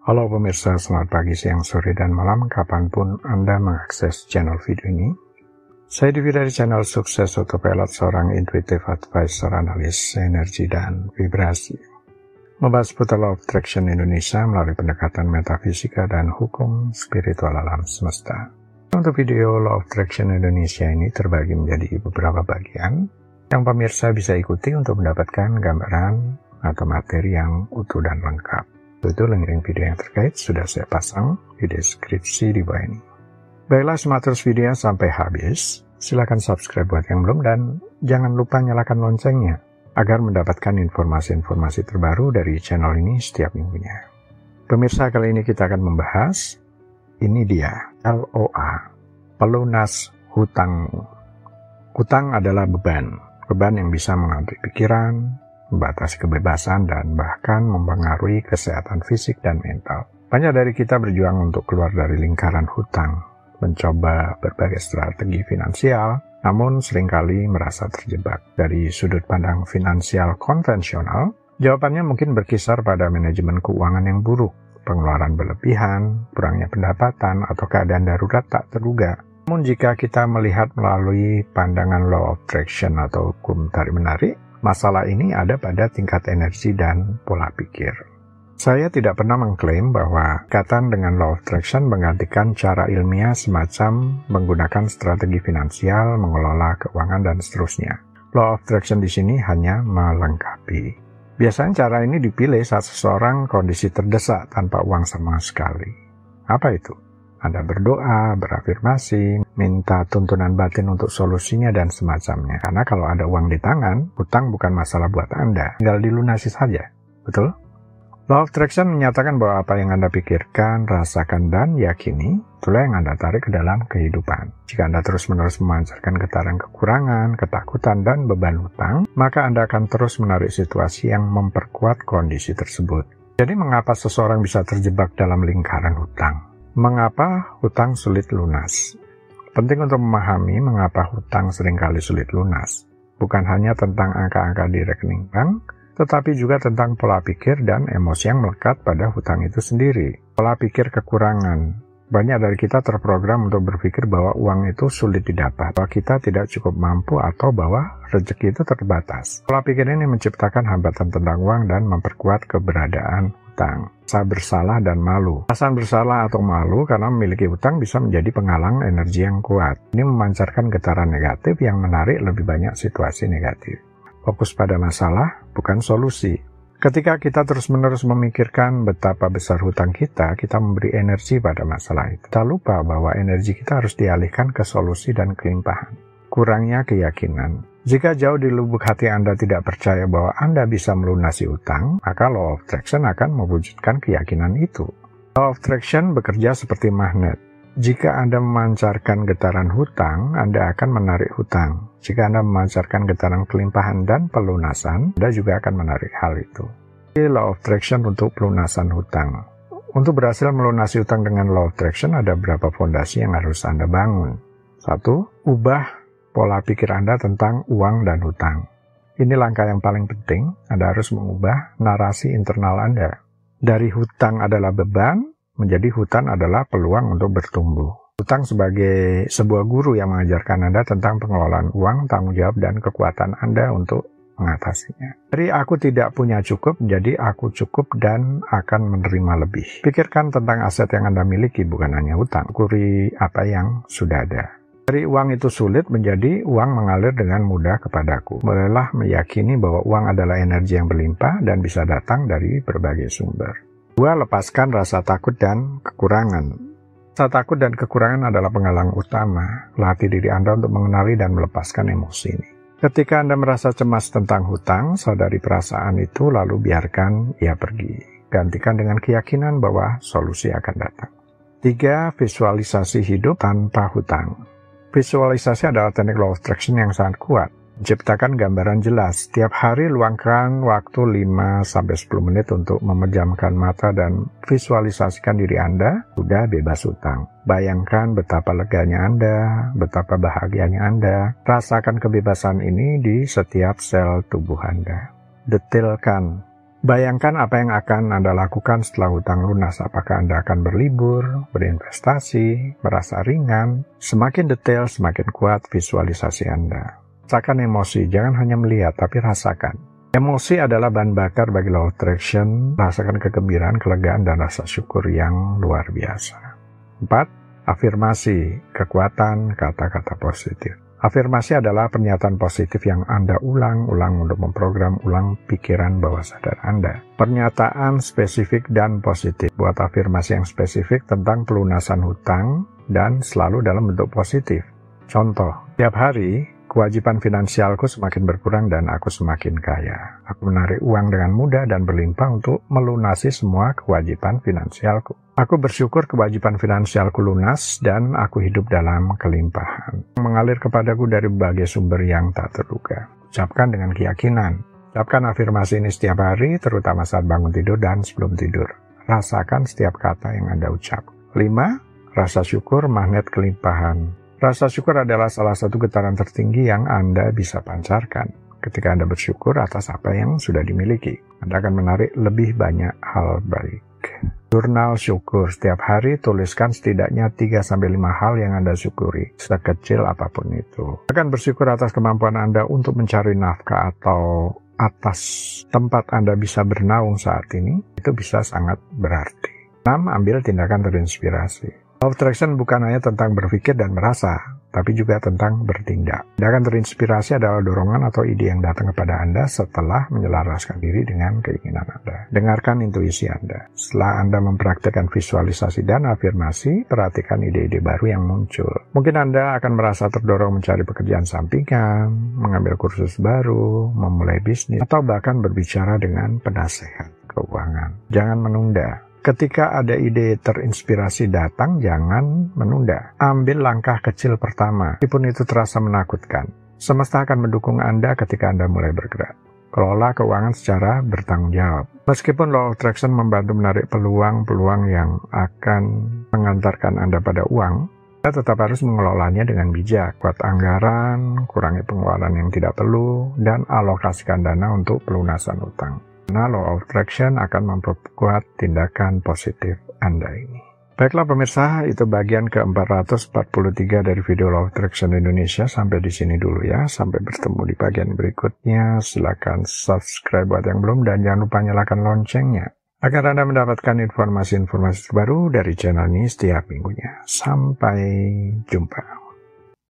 Halo pemirsa, selamat pagi, siang, sore, dan malam kapanpun Anda mengakses channel video ini. Saya Divi dari channel Sukses Autopilot, seorang intuitive advisor analis energi dan vibrasi. Membahas seputar Law of Attraction Indonesia melalui pendekatan metafisika dan hukum spiritual alam semesta. Untuk video Law of Attraction Indonesia ini terbagi menjadi beberapa bagian yang pemirsa bisa ikuti untuk mendapatkan gambaran atau materi yang utuh dan lengkap. Itu link video yang terkait sudah saya pasang di deskripsi di bawah ini. Baiklah, simak terus videonya sampai habis. Silakan subscribe buat yang belum dan jangan lupa nyalakan loncengnya agar mendapatkan informasi-informasi terbaru dari channel ini setiap minggunya. Pemirsa, kali ini kita akan membahas ini dia, LOA, pelunas hutang. Hutang adalah beban yang bisa menghantui pikiran, membatasi kebebasan, dan bahkan mempengaruhi kesehatan fisik dan mental. Banyak dari kita berjuang untuk keluar dari lingkaran hutang, mencoba berbagai strategi finansial, namun seringkali merasa terjebak. Dari sudut pandang finansial konvensional, jawabannya mungkin berkisar pada manajemen keuangan yang buruk, pengeluaran berlebihan, kurangnya pendapatan, atau keadaan darurat tak terduga. Namun jika kita melihat melalui pandangan Law of Attraction atau hukum tarik-menarik, masalah ini ada pada tingkat energi dan pola pikir. Saya tidak pernah mengklaim bahwa kaitan dengan Law of Attraction menggantikan cara ilmiah semacam menggunakan strategi finansial, mengelola keuangan, dan seterusnya. Law of Attraction di sini hanya melengkapi. Biasanya cara ini dipilih saat seseorang kondisi terdesak tanpa uang sama sekali. Apa itu? Anda berdoa, berafirmasi, minta tuntunan batin untuk solusinya, dan semacamnya. Karena kalau ada uang di tangan, hutang bukan masalah buat Anda, tinggal dilunasi saja. Betul? Law of Attraction menyatakan bahwa apa yang Anda pikirkan, rasakan, dan yakini, itulah yang Anda tarik ke dalam kehidupan. Jika Anda terus-menerus memancarkan getaran kekurangan, ketakutan, dan beban hutang, maka Anda akan terus menarik situasi yang memperkuat kondisi tersebut. Jadi mengapa seseorang bisa terjebak dalam lingkaran hutang? Mengapa hutang sulit lunas? Penting untuk memahami mengapa hutang seringkali sulit lunas. Bukan hanya tentang angka-angka di rekening bank, tetapi juga tentang pola pikir dan emosi yang melekat pada hutang itu sendiri. Pola pikir kekurangan. Banyak dari kita terprogram untuk berpikir bahwa uang itu sulit didapat, bahwa kita tidak cukup mampu, atau bahwa rezeki itu terbatas. Pola pikir ini menciptakan hambatan tentang uang dan memperkuat keberadaan hutang. Rasa bersalah dan malu. Perasaan bersalah atau malu karena memiliki hutang bisa menjadi penghalang energi yang kuat. Ini memancarkan getaran negatif yang menarik lebih banyak situasi negatif. Fokus pada masalah, bukan solusi. Ketika kita terus-menerus memikirkan betapa besar hutang kita memberi energi pada masalah itu. Kita lupa bahwa energi kita harus dialihkan ke solusi dan kelimpahan. Kurangnya keyakinan. Jika jauh di lubuk hati Anda tidak percaya bahwa Anda bisa melunasi hutang, maka Law of Attraction akan mewujudkan keyakinan itu. Law of Attraction bekerja seperti magnet. Jika Anda memancarkan getaran hutang, Anda akan menarik hutang. Jika Anda memancarkan getaran kelimpahan dan pelunasan, Anda juga akan menarik hal itu. Law of Attraction untuk pelunasan hutang. Untuk berhasil melunasi hutang dengan Law of Attraction, ada beberapa fondasi yang harus Anda bangun. 1. Ubah pola pikir Anda tentang uang dan hutang. Ini langkah yang paling penting. Anda harus mengubah narasi internal Anda. Dari hutang adalah beban, menjadi hutang adalah peluang untuk bertumbuh. Hutang sebagai sebuah guru yang mengajarkan Anda tentang pengelolaan uang, tanggung jawab, dan kekuatan Anda untuk mengatasinya. Dari aku tidak punya cukup, menjadi aku cukup dan akan menerima lebih. Pikirkan tentang aset yang Anda miliki, bukan hanya hutang. Syukuri apa yang sudah ada. Dari uang itu sulit menjadi uang mengalir dengan mudah kepadaku. Mulailah meyakini bahwa uang adalah energi yang berlimpah dan bisa datang dari berbagai sumber. 2. Lepaskan rasa takut dan kekurangan. Rasa takut dan kekurangan adalah penghalang utama. Latih diri Anda untuk mengenali dan melepaskan emosi ini. Ketika Anda merasa cemas tentang hutang, sadari perasaan itu lalu biarkan ia pergi. Gantikan dengan keyakinan bahwa solusi akan datang. 3. Visualisasi hidup tanpa hutang. Visualisasi adalah teknik Law of Attraction yang sangat kuat. Menciptakan gambaran jelas. Setiap hari luangkan waktu 5-10 menit untuk memejamkan mata dan visualisasikan diri Anda sudah bebas hutang. Bayangkan betapa leganya Anda, betapa bahagianya Anda. Rasakan kebebasan ini di setiap sel tubuh Anda. Detailkan Bayangkan apa yang akan Anda lakukan setelah hutang lunas. Apakah Anda akan berlibur, berinvestasi, merasa ringan? Semakin detail, semakin kuat visualisasi Anda. Rasakan emosi, jangan hanya melihat, tapi rasakan. Emosi adalah bahan bakar bagi law of attraction. Rasakan kegembiraan, kelegaan, dan rasa syukur yang luar biasa. 4. Afirmasi, kekuatan kata-kata positif. Afirmasi adalah pernyataan positif yang Anda ulang-ulang untuk memprogram ulang pikiran bawah sadar Anda. Pernyataan spesifik dan positif. Buat afirmasi yang spesifik tentang pelunasan hutang dan selalu dalam bentuk positif. Contoh, tiap hari kewajiban finansialku semakin berkurang dan aku semakin kaya. Aku menarik uang dengan mudah dan berlimpah untuk melunasi semua kewajiban finansialku. Aku bersyukur kewajiban finansialku lunas dan aku hidup dalam kelimpahan. Mengalir kepadaku dari berbagai sumber yang tak terduga. Ucapkan dengan keyakinan. Ucapkan afirmasi ini setiap hari, terutama saat bangun tidur dan sebelum tidur. Rasakan setiap kata yang Anda ucap. 5. Rasa syukur magnet kelimpahan. Rasa syukur adalah salah satu getaran tertinggi yang Anda bisa pancarkan. Ketika Anda bersyukur atas apa yang sudah dimiliki, Anda akan menarik lebih banyak hal baik. Jurnal syukur. Setiap hari tuliskan setidaknya 3-5 hal yang Anda syukuri, sekecil apapun itu. Akan bersyukur atas kemampuan Anda untuk mencari nafkah atau atas tempat Anda bisa bernaung saat ini, itu bisa sangat berarti. 6. Ambil tindakan terinspirasi. Law of attraction bukan hanya tentang berpikir dan merasa, tapi juga tentang bertindak. Tindakan terinspirasi adalah dorongan atau ide yang datang kepada Anda setelah menyelaraskan diri dengan keinginan Anda. Dengarkan intuisi Anda. Setelah Anda mempraktikkan visualisasi dan afirmasi, perhatikan ide-ide baru yang muncul. Mungkin Anda akan merasa terdorong mencari pekerjaan sampingan, mengambil kursus baru, memulai bisnis, atau bahkan berbicara dengan penasehat keuangan. Jangan menunda. Ketika ada ide terinspirasi datang, jangan menunda. Ambil langkah kecil pertama, meskipun itu terasa menakutkan. Semesta akan mendukung Anda ketika Anda mulai bergerak. Kelola keuangan secara bertanggung jawab. Meskipun Law of Attraction membantu menarik peluang-peluang yang akan mengantarkan Anda pada uang, Anda tetap harus mengelolanya dengan bijak. Buat anggaran, kurangi pengeluaran yang tidak perlu, dan alokasikan dana untuk pelunasan utang. Karena Law of Attraction akan memperkuat tindakan positif Anda ini. Baiklah pemirsa, itu bagian ke-443 dari video Law of Attraction Indonesia. Sampai di sini dulu ya. Sampai bertemu di bagian berikutnya. Silakan subscribe buat yang belum dan jangan lupa nyalakan loncengnya agar Anda mendapatkan informasi-informasi terbaru dari channel ini setiap minggunya. Sampai jumpa.